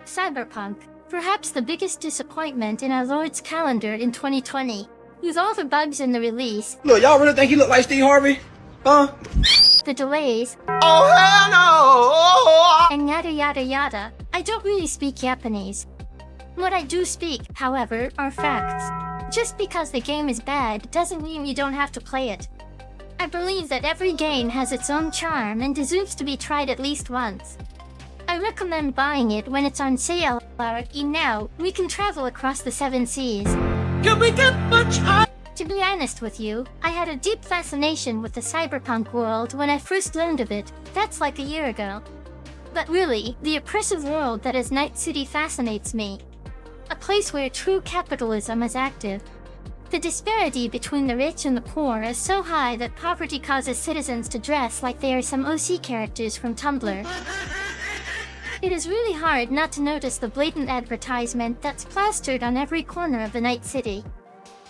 Cyberpunk, perhaps the biggest disappointment in our Lord's calendar in 2020. With all the bugs in the release, Look, y'all really think he look like Steve Harvey? Huh? the delays, Oh, hell no! and yada yada yada, I don't really speak Japanese. What I do speak, however, are facts. Just because the game is bad doesn't mean you don't have to play it. I believe that every game has its own charm and deserves to be tried at least once. I recommend buying it when it's on sale. Now, we can travel across the 7 seas. Can we get much higher? To be honest with you, I had a deep fascination with the cyberpunk world when I first learned of it. That's like a year ago. But really, the oppressive world that is Night City fascinates me. A place where true capitalism is active. The disparity between the rich and the poor is so high that poverty causes citizens to dress like they are some OC characters from Tumblr. It is really hard not to notice the blatant advertisement that's plastered on every corner of the Night City.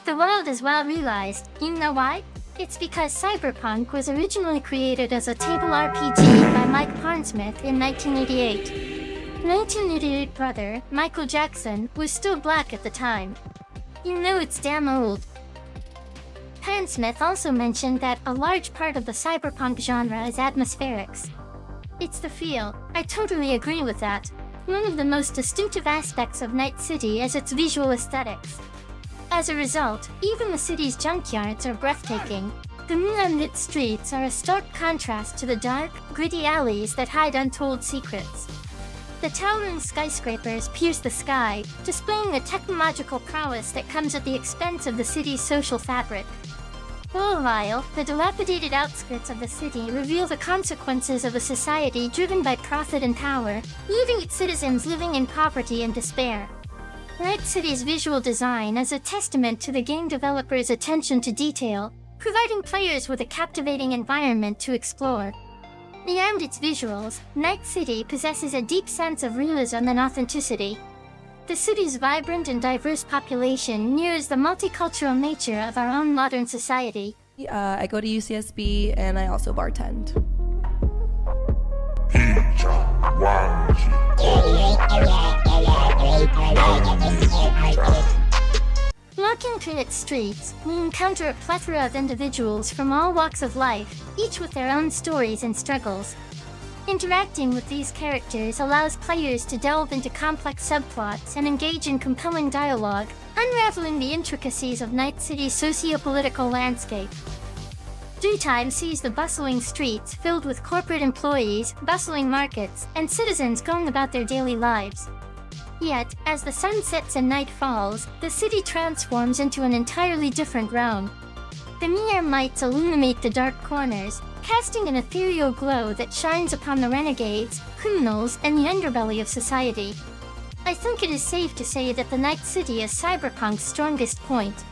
The world is well realized. You know why? It's because Cyberpunk was originally created as a table RPG by Mike Pondsmith in 1988. 1988 brother, Michael Jackson, was still black at the time. You know it's damn old. Pondsmith also mentioned that a large part of the cyberpunk genre is atmospherics. It's the feel. I totally agree with that. One of the most distinctive aspects of Night City is its visual aesthetics. As a result, even the city's junkyards are breathtaking. The neon-lit streets are a stark contrast to the dark, gritty alleys that hide untold secrets. The towering skyscrapers pierce the sky, displaying the technological prowess that comes at the expense of the city's social fabric. For a while, the dilapidated outskirts of the city reveal the consequences of a society driven by profit and power, leaving its citizens living in poverty and despair. Night City's visual design is a testament to the game developers' attention to detail, providing players with a captivating environment to explore. Beyond its visuals, Night City possesses a deep sense of realism and authenticity. The city's vibrant and diverse population mirrors the multicultural nature of our own modern society. I go to UCSB and I also bartend. Walking through its streets, we encounter a plethora of individuals from all walks of life, each with their own stories and struggles. Interacting with these characters allows players to delve into complex subplots and engage in compelling dialogue, unraveling the intricacies of Night City's socio-political landscape. Daytime sees the bustling streets filled with corporate employees, bustling markets, and citizens going about their daily lives. Yet, as the sun sets and night falls, the city transforms into an entirely different realm. The neon lights illuminate the dark corners, casting an ethereal glow that shines upon the renegades, criminals, and the underbelly of society. I think it is safe to say that the Night City is Cyberpunk's strongest point.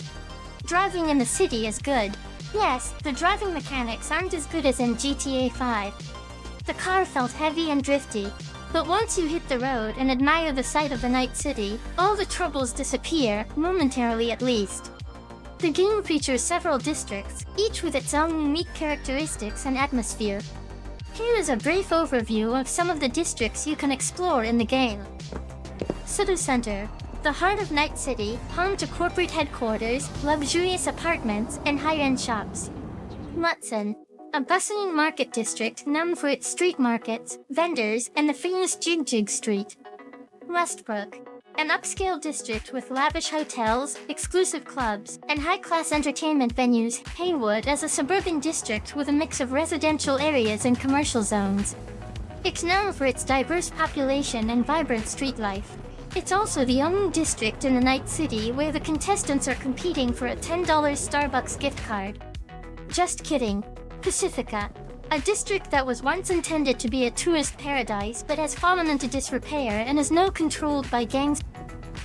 Driving in the city is good. Yes, the driving mechanics aren't as good as in GTA 5. The car felt heavy and drifty, but once you hit the road and admire the sight of the Night City, all the troubles disappear, momentarily at least. The game features several districts, each with its own unique characteristics and atmosphere. Here is a brief overview of some of the districts you can explore in the game. City Center, the heart of Night City, home to corporate headquarters, luxurious apartments, and high-end shops. Watson, a bustling market district known for its street markets, vendors, and the famous Jig Street. Westbrook, an upscale district with lavish hotels, exclusive clubs, and high-class entertainment venues. Haywood is a suburban district with a mix of residential areas and commercial zones. It's known for its diverse population and vibrant street life. It's also the only district in the Night City where the contestants are competing for a $10 Starbucks gift card. Just kidding. Pacifica, a district that was once intended to be a tourist paradise but has fallen into disrepair and is now controlled by gangs.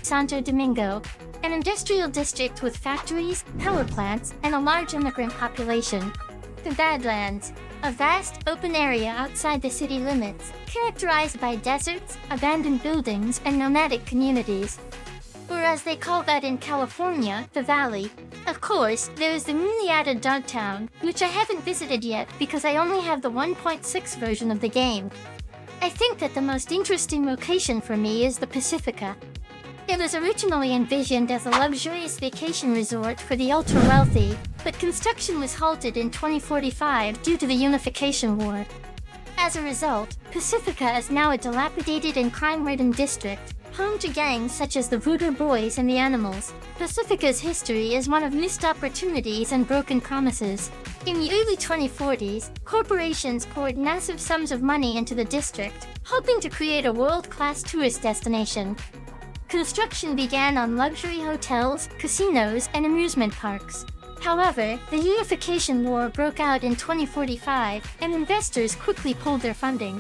Santo Domingo, an industrial district with factories, power plants, and a large immigrant population. The Badlands, a vast, open area outside the city limits, characterized by deserts, abandoned buildings, and nomadic communities. Or as they call that in California, the Valley. Of course, there is the newly added Dogtown, which I haven't visited yet because I only have the 1.6 version of the game. I think that the most interesting location for me is the Pacifica. It was originally envisioned as a luxurious vacation resort for the ultra-wealthy, but construction was halted in 2045 due to the Unification War. As a result, Pacifica is now a dilapidated and crime-ridden district, home to gangs such as the Voodoo Boys and the Animals. Pacifica's history is one of missed opportunities and broken promises. In the early 2040s, corporations poured massive sums of money into the district, hoping to create a world-class tourist destination. Construction began on luxury hotels, casinos, and amusement parks. However, the Unification War broke out in 2045, and investors quickly pulled their funding.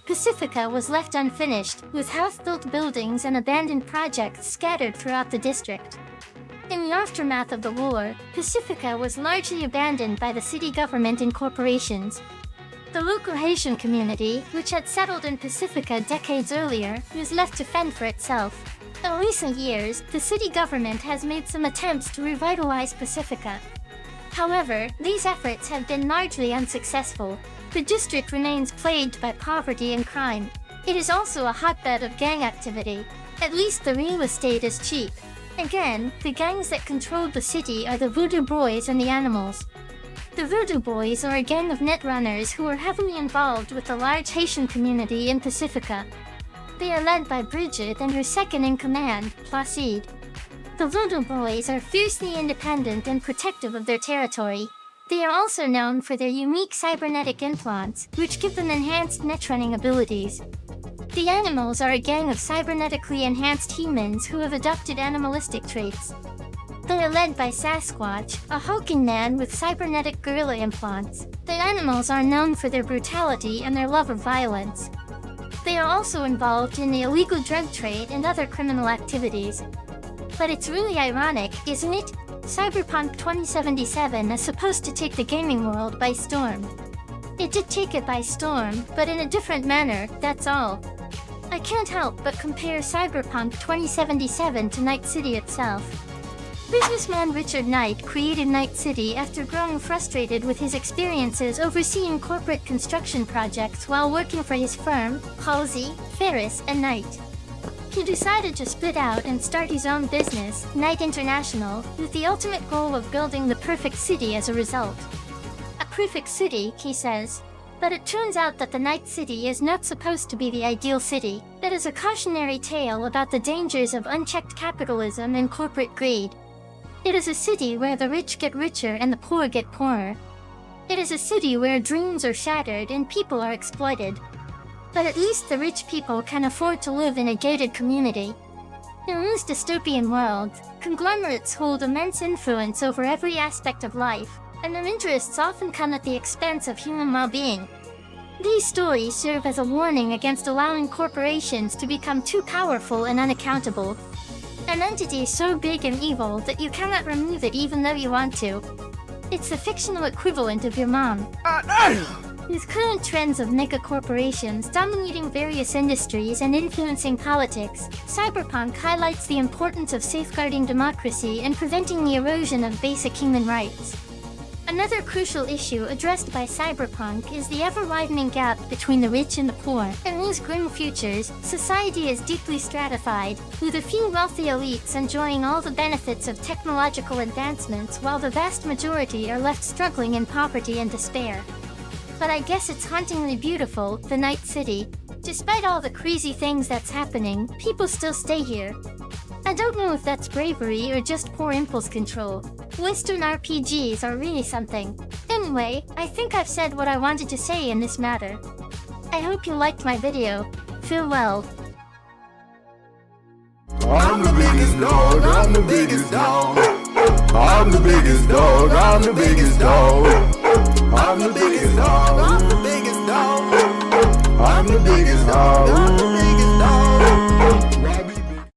Pacifica was left unfinished, with half-built buildings and abandoned projects scattered throughout the district. In the aftermath of the war, Pacifica was largely abandoned by the city government and corporations. The local Haitian community, which had settled in Pacifica decades earlier, was left to fend for itself. In recent years, the city government has made some attempts to revitalize Pacifica. However, these efforts have been largely unsuccessful. The district remains plagued by poverty and crime. It is also a hotbed of gang activity. At least the real estate is cheap. Again, the gangs that control the city are the Voodoo Boys and the Animals. The Voodoo Boys are a gang of netrunners who are heavily involved with the large Haitian community in Pacifica. They are led by Bridget and her second-in-command, Placide. The Voodoo Boys are fiercely independent and protective of their territory. They are also known for their unique cybernetic implants, which give them enhanced netrunning abilities. The Animals are a gang of cybernetically enhanced humans who have adopted animalistic traits. They are led by Sasquatch, a hulking man with cybernetic gorilla implants. The Animals are known for their brutality and their love of violence. They are also involved in the illegal drug trade and other criminal activities. But it's really ironic, isn't it? Cyberpunk 2077 is supposed to take the gaming world by storm. It did take it by storm, but in a different manner, that's all. I can't help but compare Cyberpunk 2077 to Night City itself. Businessman Richard Knight created Night City after growing frustrated with his experiences overseeing corporate construction projects while working for his firm, Halsey, Ferris, and Knight. He decided to split out and start his own business, Knight International, with the ultimate goal of building the perfect city as a result. A perfect city, he says. But it turns out that the Night City is not supposed to be the ideal city. That is a cautionary tale about the dangers of unchecked capitalism and corporate greed. It is a city where the rich get richer and the poor get poorer. It is a city where dreams are shattered and people are exploited. But at least the rich people can afford to live in a gated community. In this dystopian world, conglomerates hold immense influence over every aspect of life, and their interests often come at the expense of human well-being. These stories serve as a warning against allowing corporations to become too powerful and unaccountable. An entity so big and evil that you cannot remove it even though you want to. It's the fictional equivalent of your mom. With current trends of mega-corporations dominating various industries and influencing politics, Cyberpunk highlights the importance of safeguarding democracy and preventing the erosion of basic human rights. Another crucial issue addressed by Cyberpunk is the ever-widening gap between the rich and the poor. In these grim futures, society is deeply stratified, with a few wealthy elites enjoying all the benefits of technological advancements while the vast majority are left struggling in poverty and despair. But I guess it's hauntingly beautiful, the Night City. Despite all the crazy things that's happening, people still stay here. I don't know if that's bravery or just poor impulse control. Western RPGs are really something. Anyway, I think I've said what I wanted to say in this matter. I hope you liked my video. Farewell. I'm the biggest dog, I'm the biggest dog. I'm the biggest dog, I'm the biggest dog.